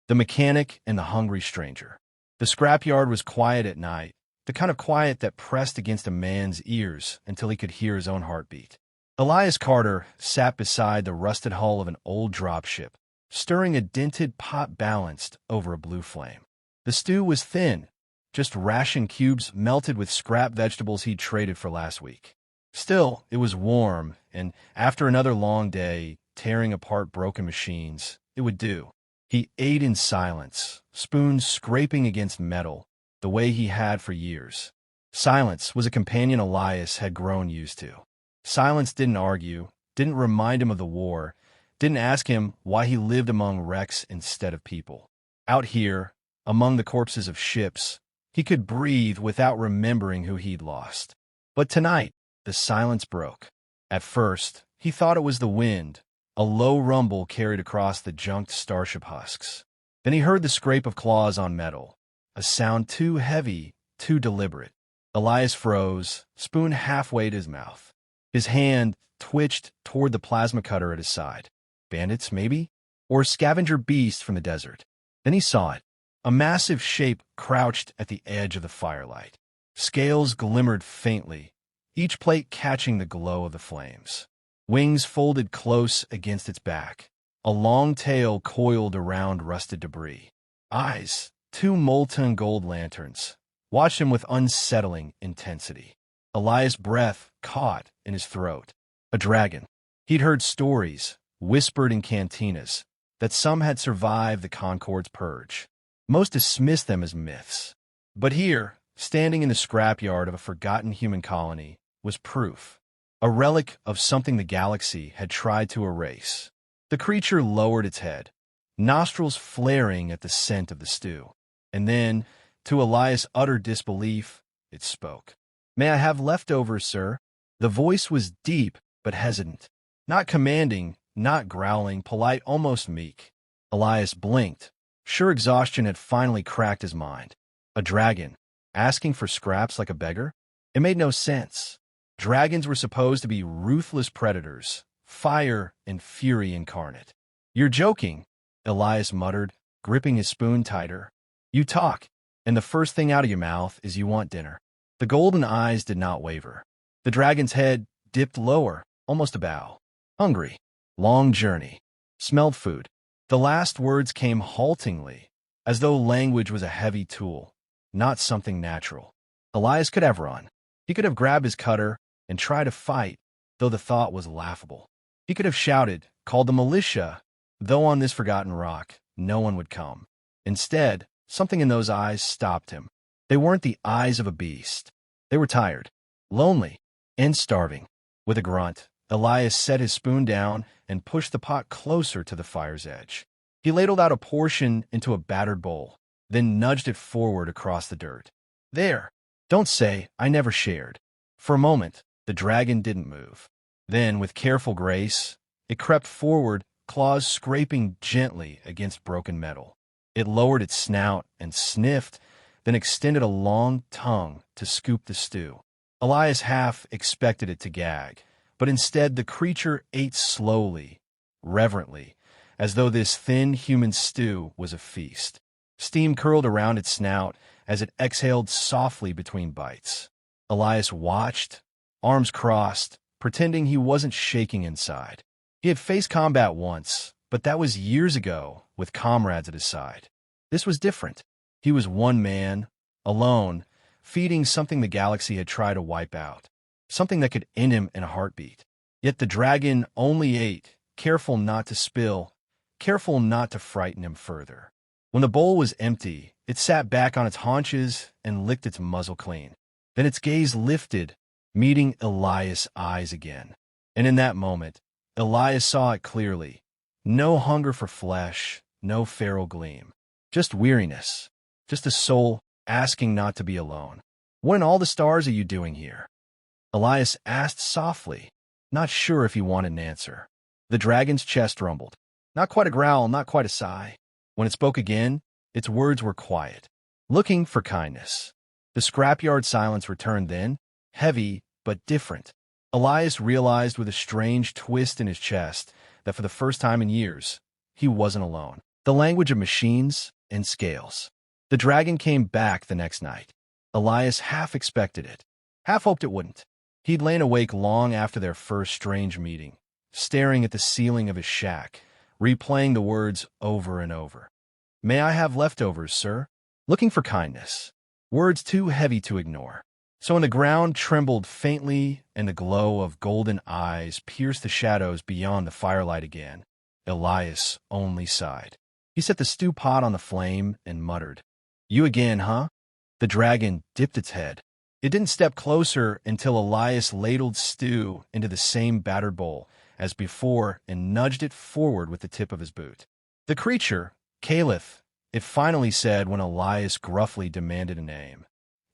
The mechanic and the hungry stranger. The scrapyard was quiet at night, the kind of quiet that pressed against a man's ears until he could hear his own heartbeat. Elias Carter sat beside the rusted hull of an old dropship, stirring a dented pot balanced over a blue flame. The stew was thin, just ration cubes melted with scrap vegetables he'd traded for last week. Still, it was warm, and after another long day, tearing apart broken machines, it would do. He ate in silence, spoons scraping against metal, the way he had for years. Silence was a companion Elias had grown used to. Silence didn't argue, didn't remind him of the war, didn't ask him why he lived among wrecks instead of people. Out here, among the corpses of ships, he could breathe without remembering who he'd lost. But tonight, the silence broke. At first, he thought it was the wind, a low rumble carried across the junked starship husks. Then he heard the scrape of claws on metal, a sound too heavy, too deliberate. Elias froze, spoon halfway to his mouth. His hand twitched toward the plasma cutter at his side. Bandits, maybe? Or a scavenger beast from the desert. Then he saw it. A massive shape crouched at the edge of the firelight. Scales glimmered faintly, each plate catching the glow of the flames. Wings folded close against its back. A long tail coiled around rusted debris. Eyes, two molten gold lanterns, watched him with unsettling intensity. Elias' breath caught in his throat. A dragon. He'd heard stories, whispered in cantinas, that some had survived the Concord's purge. Most dismissed them as myths. But here, standing in the scrapyard of a forgotten human colony, was proof. A relic of something the galaxy had tried to erase. The creature lowered its head, nostrils flaring at the scent of the stew. And then, to Elias' utter disbelief, it spoke. "May I have leftovers, sir?" The voice was deep but hesitant. Not commanding, not growling, polite, almost meek. Elias blinked, sure exhaustion had finally cracked his mind. A dragon, asking for scraps like a beggar? It made no sense. Dragons were supposed to be ruthless predators, fire and fury incarnate. "You're joking," Elias muttered, gripping his spoon tighter. "You talk, and the first thing out of your mouth is you want dinner." The golden eyes did not waver. The dragon's head dipped lower, almost a bow. "Hungry. Long journey. Smelled food." The last words came haltingly, as though language was a heavy tool, not something natural. Elias could have run. He could have grabbed his cutter and tried to fight, though the thought was laughable. He could have shouted, called the militia, though on this forgotten rock, no one would come. Instead, something in those eyes stopped him. They weren't the eyes of a beast. They were tired, lonely, and starving. With a grunt, Elias set his spoon down and pushed the pot closer to the fire's edge. He ladled out a portion into a battered bowl, then nudged it forward across the dirt. "There. Don't say I never shared." For a moment, the dragon didn't move. Then, with careful grace, it crept forward, claws scraping gently against broken metal. It lowered its snout and sniffed, then extended a long tongue to scoop the stew. Elias half expected it to gag, but instead the creature ate slowly, reverently, as though this thin human stew was a feast. Steam curled around its snout as it exhaled softly between bites. Elias watched, arms crossed, pretending he wasn't shaking inside. He had faced combat once, but that was years ago, with comrades at his side. This was different. He was one man, alone, feeding something the galaxy had tried to wipe out, something that could end him in a heartbeat. Yet the dragon only ate, careful not to spill, careful not to frighten him further. When the bowl was empty, it sat back on its haunches and licked its muzzle clean. Then its gaze lifted, meeting Elias' eyes again. And in that moment, Elias saw it clearly. No hunger for flesh, no feral gleam. Just weariness. Just a soul asking not to be alone. "What in all the stars are you doing here?" Elias asked softly, not sure if he wanted an answer. The dragon's chest rumbled. Not quite a growl, not quite a sigh. When it spoke again, its words were quiet. "Looking for kindness." The scrapyard silence returned then, heavy but different. Elias realized with a strange twist in his chest that for the first time in years, he wasn't alone. The language of machines and scales. The dragon came back the next night. Elias half expected it, half hoped it wouldn't. He'd lain awake long after their first strange meeting, staring at the ceiling of his shack, replaying the words over and over. "May I have leftovers, sir?" Looking for kindness. Words too heavy to ignore. So when the ground trembled faintly and the glow of golden eyes pierced the shadows beyond the firelight again, Elias only sighed. He set the stew pot on the flame and muttered, "You again, huh?" The dragon dipped its head. It didn't step closer until Elias ladled stew into the same battered bowl as before and nudged it forward with the tip of his boot. "The creature, Caliph," it finally said when Elias gruffly demanded a name,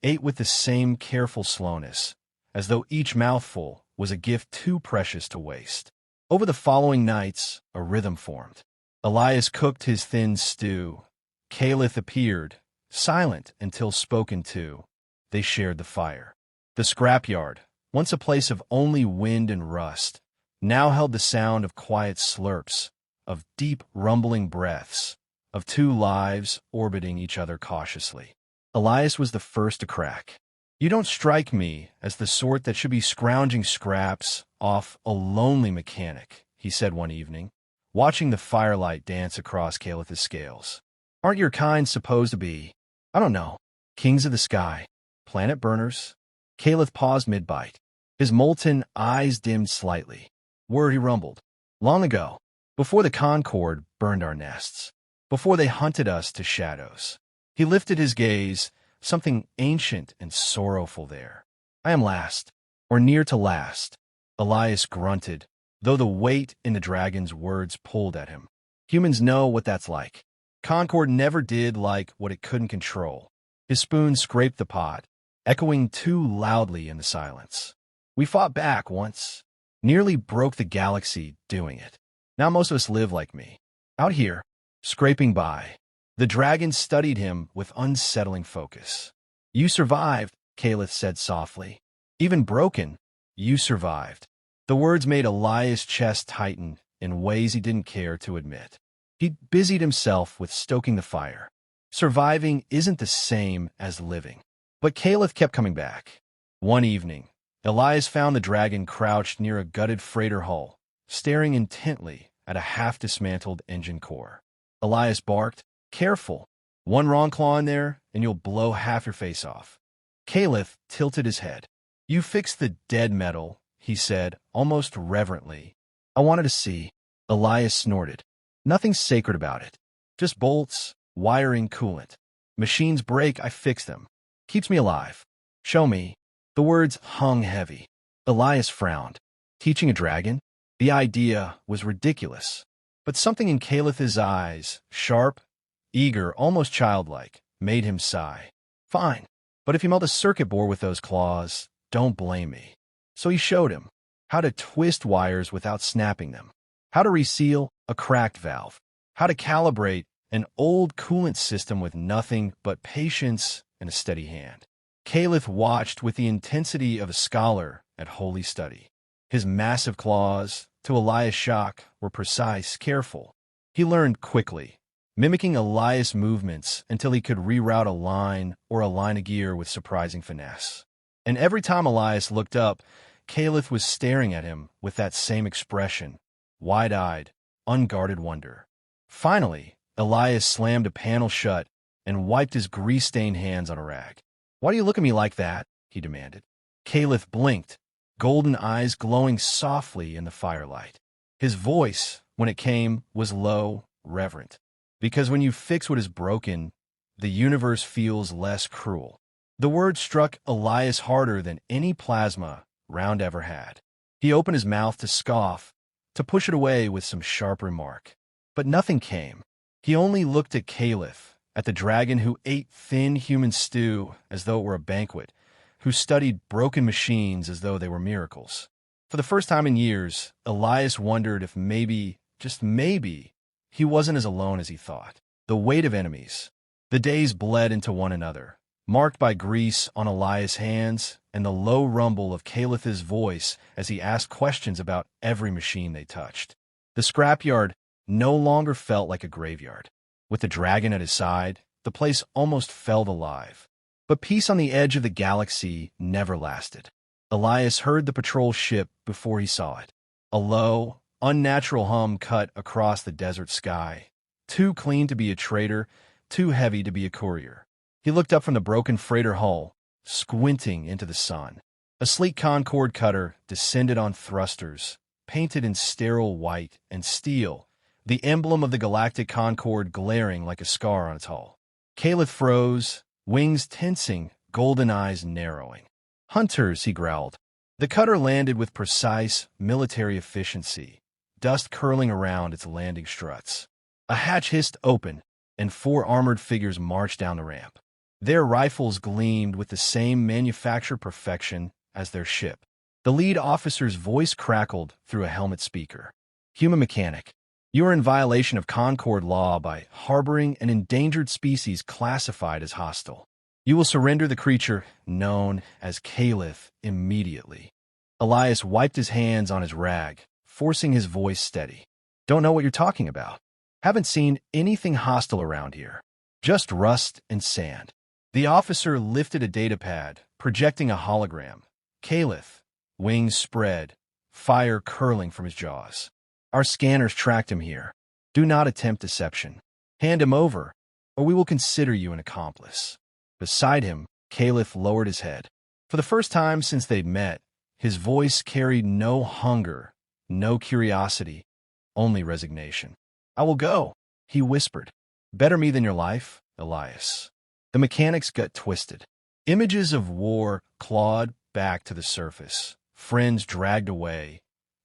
ate with the same careful slowness, as though each mouthful was a gift too precious to waste. Over the following nights, a rhythm formed. Elias cooked his thin stew. Caliph appeared, silent until spoken to. They shared the fire. The scrapyard, once a place of only wind and rust, now held the sound of quiet slurps, of deep rumbling breaths, of two lives orbiting each other cautiously. Elias was the first to crack. "You don't strike me as the sort that should be scrounging scraps off a lonely mechanic," he said one evening, watching the firelight dance across Caliph's scales. "Aren't your kind supposed to be, I don't know, kings of the sky, planet burners?" Caliph paused mid-bite. His molten eyes dimmed slightly. "Word," he rumbled. "Long ago, before the Concord burned our nests, before they hunted us to shadows." He lifted his gaze, something ancient and sorrowful there. "I am last, or near to last," Elias grunted, though the weight in the dragon's words pulled at him. "Humans know what that's like. Concord never did like what it couldn't control." His spoon scraped the pot, echoing too loudly in the silence. "We fought back once. Nearly broke the galaxy doing it. Now most of us live like me. Out here, scraping by." The dragon studied him with unsettling focus. "You survived," Caliph said softly. "Even broken, you survived." The words made Elias' chest tighten in ways he didn't care to admit. He busied himself with stoking the fire. Surviving isn't the same as living. But Caliph kept coming back. One evening, Elias found the dragon crouched near a gutted freighter hull, staring intently at a half-dismantled engine core. Elias barked, "Careful. One wrong claw in there, and you'll blow half your face off." Caliph tilted his head. "You fixed the dead metal," he said, almost reverently. "I wanted to see." Elias snorted. "Nothing sacred about it. Just bolts, wiring, coolant. Machines break, I fix them. Keeps me alive. Show me." The words hung heavy. Elias frowned. Teaching a dragon? The idea was ridiculous. But something in Caliph's eyes, sharp, eager, almost childlike, made him sigh. "Fine, but if you melt a circuit board with those claws, don't blame me." So he showed him how to twist wires without snapping them, how to reseal a cracked valve, how to calibrate an old coolant system with nothing but patience and a steady hand. Caliph watched with the intensity of a scholar at holy study. His massive claws, to Elias' shock, were precise, careful. He learned quickly, mimicking Elias' movements until he could reroute a line or a line of gear with surprising finesse. And every time Elias looked up, Caliph was staring at him with that same expression, wide-eyed, unguarded wonder. Finally, Elias slammed a panel shut and wiped his grease-stained hands on a rag. "Why do you look at me like that?" he demanded. Caliph blinked, golden eyes glowing softly in the firelight. His voice, when it came, was low, reverent. "Because when you fix what is broken, the universe feels less cruel." The word struck Elias harder than any plasma round ever had. He opened his mouth to scoff, to push it away with some sharp remark. But nothing came. He only looked at Caliph, at the dragon who ate thin human stew as though it were a banquet, who studied broken machines as though they were miracles. For the first time in years, Elias wondered if maybe, just maybe, he wasn't as alone as he thought. The weight of enemies. The days bled into one another, marked by grease on Elias' hands and the low rumble of Caliph's voice as he asked questions about every machine they touched. The scrapyard no longer felt like a graveyard. With the dragon at his side, the place almost felt alive. But peace on the edge of the galaxy never lasted. Elias heard the patrol ship before he saw it. A low, unnatural hum cut across the desert sky, too clean to be a trader, too heavy to be a courier. He looked up from the broken freighter hull, squinting into the sun. A sleek Concord cutter descended on thrusters, painted in sterile white and steel, the emblem of the Galactic Concord glaring like a scar on its hull. Caliph froze, wings tensing, golden eyes narrowing. "Hunters," he growled. The cutter landed with precise, military efficiency, dust curling around its landing struts. A hatch hissed open, and 4 armored figures marched down the ramp. Their rifles gleamed with the same manufactured perfection as their ship. The lead officer's voice crackled through a helmet speaker. "Human mechanic, you are in violation of Concord law by harboring an endangered species classified as hostile. You will surrender the creature, known as Caliph, immediately." Elias wiped his hands on his rag, forcing his voice steady. "Don't know what you're talking about. Haven't seen anything hostile around here. Just rust and sand." The officer lifted a datapad, projecting a hologram. Caliph, wings spread, fire curling from his jaws. "Our scanners tracked him here. Do not attempt deception. Hand him over, or we will consider you an accomplice." Beside him, Caliph lowered his head. For the first time since they'd met, his voice carried no hunger, no curiosity, only resignation. "I will go," he whispered. "Better me than your life, Elias." The mechanic's gut twisted. Images of war clawed back to the surface. Friends dragged away.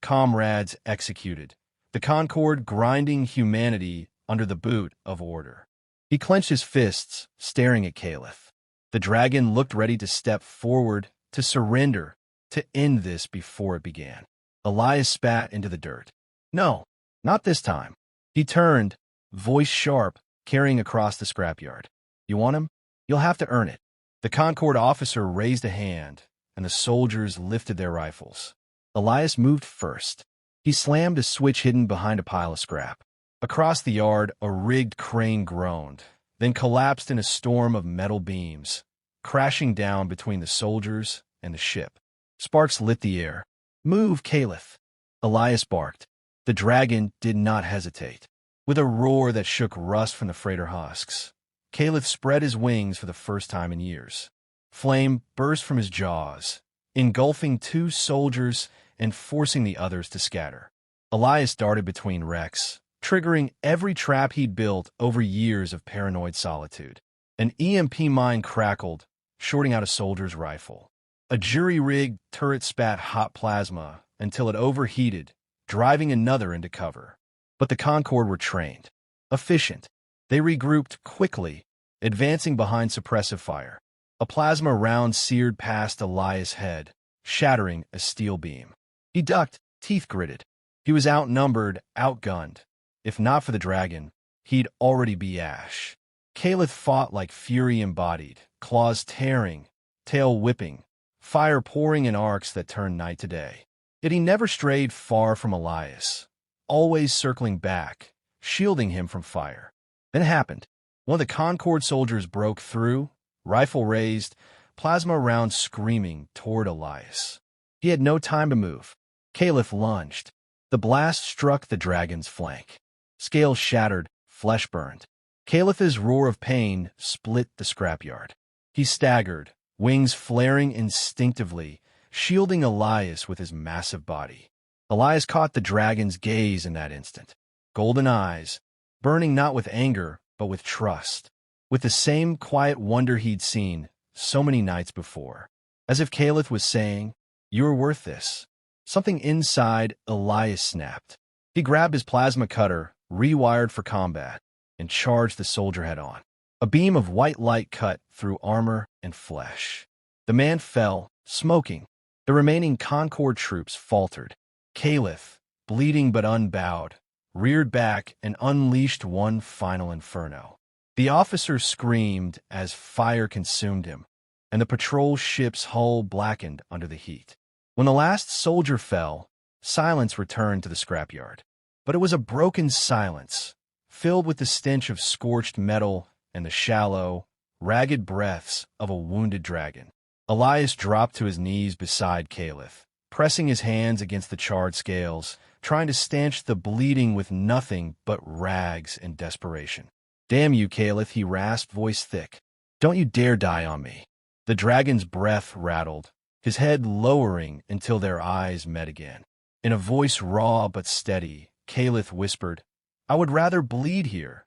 Comrades executed. The Concord grinding humanity under the boot of order. He clenched his fists, staring at Caliph. The dragon looked ready to step forward, to surrender, to end this before it began. Elias spat into the dirt. "No, not this time." He turned, voice sharp, carrying across the scrapyard. "You want him? You'll have to earn it." The Concord officer raised a hand, and the soldiers lifted their rifles. Elias moved first. He slammed a switch hidden behind a pile of scrap. Across the yard, a rigged crane groaned, then collapsed in a storm of metal beams, crashing down between the soldiers and the ship. Sparks lit the air. "Move, Caliph!" Elias barked. The dragon did not hesitate. With a roar that shook rust from the freighter husks, Caliph spread his wings for the first time in years. Flame burst from his jaws, engulfing 2 soldiers and forcing the others to scatter. Elias darted between wrecks, triggering every trap he'd built over years of paranoid solitude. An EMP mine crackled, shorting out a soldier's rifle. A jury-rigged turret spat hot plasma until it overheated, driving another into cover. But the Concord were trained, efficient. They regrouped quickly, advancing behind suppressive fire. A plasma round seared past Elias' head, shattering a steel beam. He ducked, teeth gritted. He was outnumbered, outgunned. If not for the dragon, he'd already be ash. Caliph fought like fury embodied, claws tearing, tail whipping, fire pouring in arcs that turned night to day. Yet he never strayed far from Elias, always circling back, shielding him from fire. Then it happened. One of the Concord soldiers broke through, rifle raised, plasma round screaming toward Elias. He had no time to move. Caliph lunged. The blast struck the dragon's flank. Scales shattered, flesh burned. Caliph's roar of pain split the scrapyard. He staggered, wings flaring instinctively, shielding Elias with his massive body. Elias caught the dragon's gaze in that instant. Golden eyes, burning not with anger, but with trust, with the same quiet wonder he'd seen so many nights before. As if Caliph was saying, "You're worth this." Something inside Elias snapped. He grabbed his plasma cutter, rewired for combat, and charged the soldier head-on. A beam of white light cut through armor and flesh. The man fell, smoking. The remaining Concord troops faltered. Caliph, bleeding but unbowed, reared back and unleashed one final inferno. The officer screamed as fire consumed him, and the patrol ship's hull blackened under the heat. When the last soldier fell, silence returned to the scrapyard. But it was a broken silence, filled with the stench of scorched metal and the shallow, ragged breaths of a wounded dragon. Elias dropped to his knees beside Caliph, pressing his hands against the charred scales, trying to stanch the bleeding with nothing but rags and desperation. "Damn you, Caliph," he rasped, voice thick. "Don't you dare die on me." The dragon's breath rattled, his head lowering until their eyes met again. In a voice raw but steady, Caliph whispered, "I would rather bleed here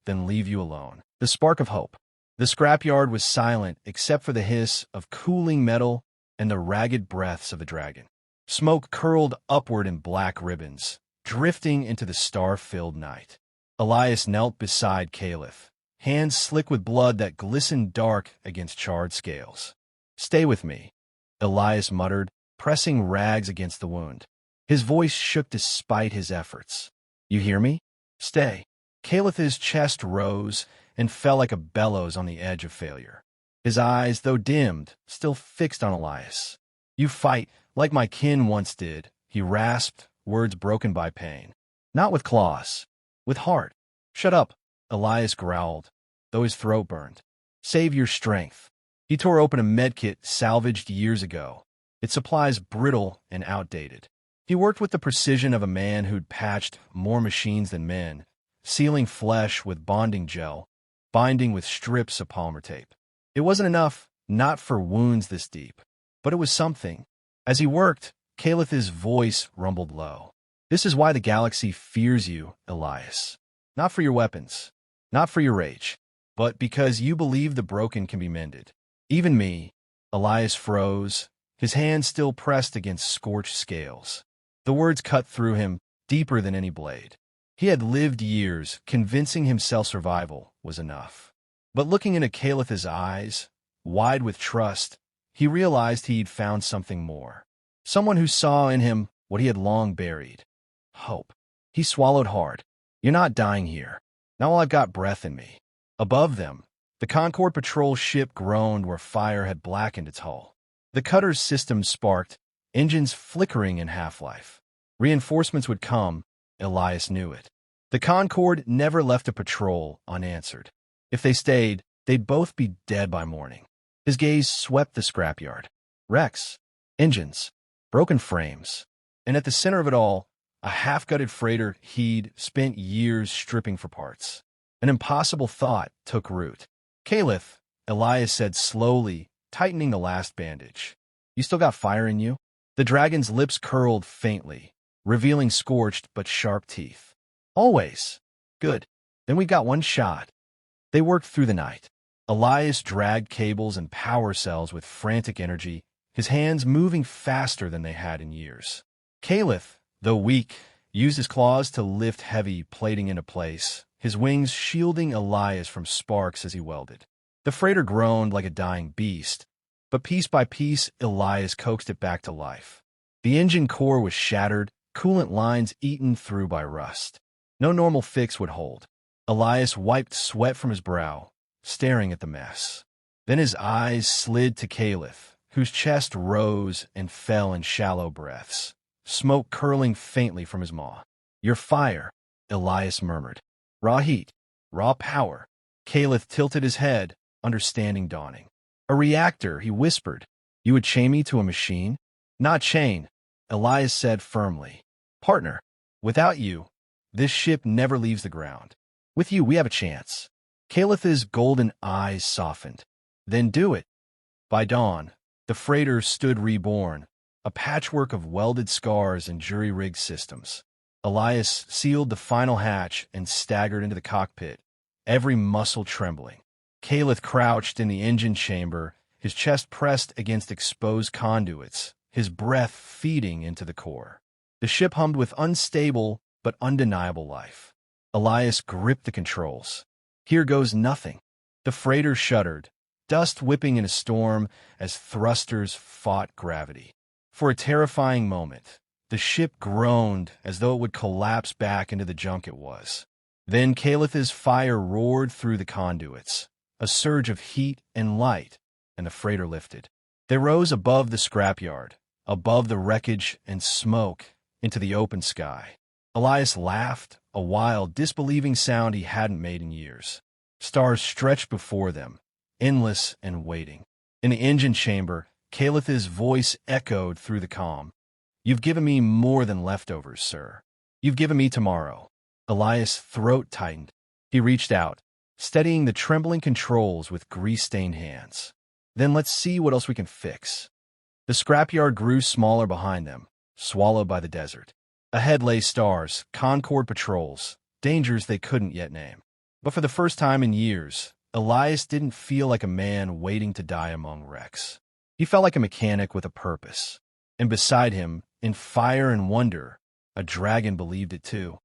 than leave you alone." The spark of hope. The scrapyard was silent except for the hiss of cooling metal and the ragged breaths of the dragon. Smoke curled upward in black ribbons, drifting into the star-filled night. Elias knelt beside Caliph, hands slick with blood that glistened dark against charred scales. "Stay with me," Elias muttered, pressing rags against the wound. His voice shook despite his efforts. "You hear me? Stay." Caliph's chest rose and fell like a bellows on the edge of failure. His eyes, though dimmed, still fixed on Elias. "You fight like my kin once did," he rasped, words broken by pain. "Not with claws, with heart." "Shut up," Elias growled, though his throat burned. "Save your strength." He tore open a medkit salvaged years ago, its supplies brittle and outdated. He worked with the precision of a man who'd patched more machines than men, sealing flesh with bonding gel, binding with strips of polymer tape. It wasn't enough, not for wounds this deep, but it was something. As he worked, Caliph's voice rumbled low. "This is why the galaxy fears you, Elias. Not for your weapons, not for your rage, but because you believe the broken can be mended. Even me." Elias froze, his hand still pressed against scorched scales. The words cut through him, deeper than any blade. He had lived years, convincing himself survival was enough. But looking into Caliph's eyes, wide with trust, he realized he'd found something more. Someone who saw in him what he had long buried. Hope. He swallowed hard. "You're not dying here. Not while I've got breath in me." Above them, the Concord patrol ship groaned where fire had blackened its hull. The cutter's systems sparked, engines flickering in half-life. Reinforcements would come, Elias knew it. The Concord never left a patrol unanswered. If they stayed, they'd both be dead by morning. His gaze swept the scrapyard. Wrecks, engines, broken frames. And at the center of it all, a half-gutted freighter he'd spent years stripping for parts. An impossible thought took root. "Caliph," Elias said slowly, tightening the last bandage. "You still got fire in you?" The dragon's lips curled faintly, revealing scorched but sharp teeth. "Always." "Good. Then we got one shot." They worked through the night. Elias dragged cables and power cells with frantic energy, his hands moving faster than they had in years. Caliph, though weak, used his claws to lift heavy plating into place, his wings shielding Elias from sparks as he welded. The freighter groaned like a dying beast, but piece by piece, Elias coaxed it back to life. The engine core was shattered, coolant lines eaten through by rust. No normal fix would hold. Elias wiped sweat from his brow, staring at the mess. Then his eyes slid to Caliph, whose chest rose and fell in shallow breaths, smoke curling faintly from his maw. "Your fire," Elias murmured. "Raw heat, raw power." Caliph tilted his head, understanding dawning. "A reactor," he whispered. "You would chain me to a machine?" "Not chain," Elias said firmly. "Partner. Without you, this ship never leaves the ground. With you, we have a chance." Caliph's golden eyes softened. "Then do it." By dawn, the freighter stood reborn, a patchwork of welded scars and jury-rigged systems. Elias sealed the final hatch and staggered into the cockpit, every muscle trembling. Caliph crouched in the engine chamber, his chest pressed against exposed conduits, his breath feeding into the core. The ship hummed with unstable but undeniable life. Elias gripped the controls. Here goes nothing. The freighter shuddered, dust whipping in a storm as thrusters fought gravity. For a terrifying moment, the ship groaned as though it would collapse back into the junk it was. Then Caliph's fire roared through the conduits, a surge of heat and light, and the freighter lifted. They rose above the scrapyard, above the wreckage and smoke, into the open sky. Elias laughed, a wild, disbelieving sound he hadn't made in years. Stars stretched before them, endless and waiting. In the engine chamber, Calith's voice echoed through the calm. "You've given me more than leftovers, sir. You've given me tomorrow." Elias' throat tightened. He reached out, steadying the trembling controls with grease-stained hands. "Then let's see what else we can fix." The scrapyard grew smaller behind them, swallowed by the desert. Ahead lay stars, Concord patrols, dangers they couldn't yet name. But for the first time in years, Elias didn't feel like a man waiting to die among wrecks. He felt like a mechanic with a purpose. And beside him, in fire and wonder, a dragon believed it too.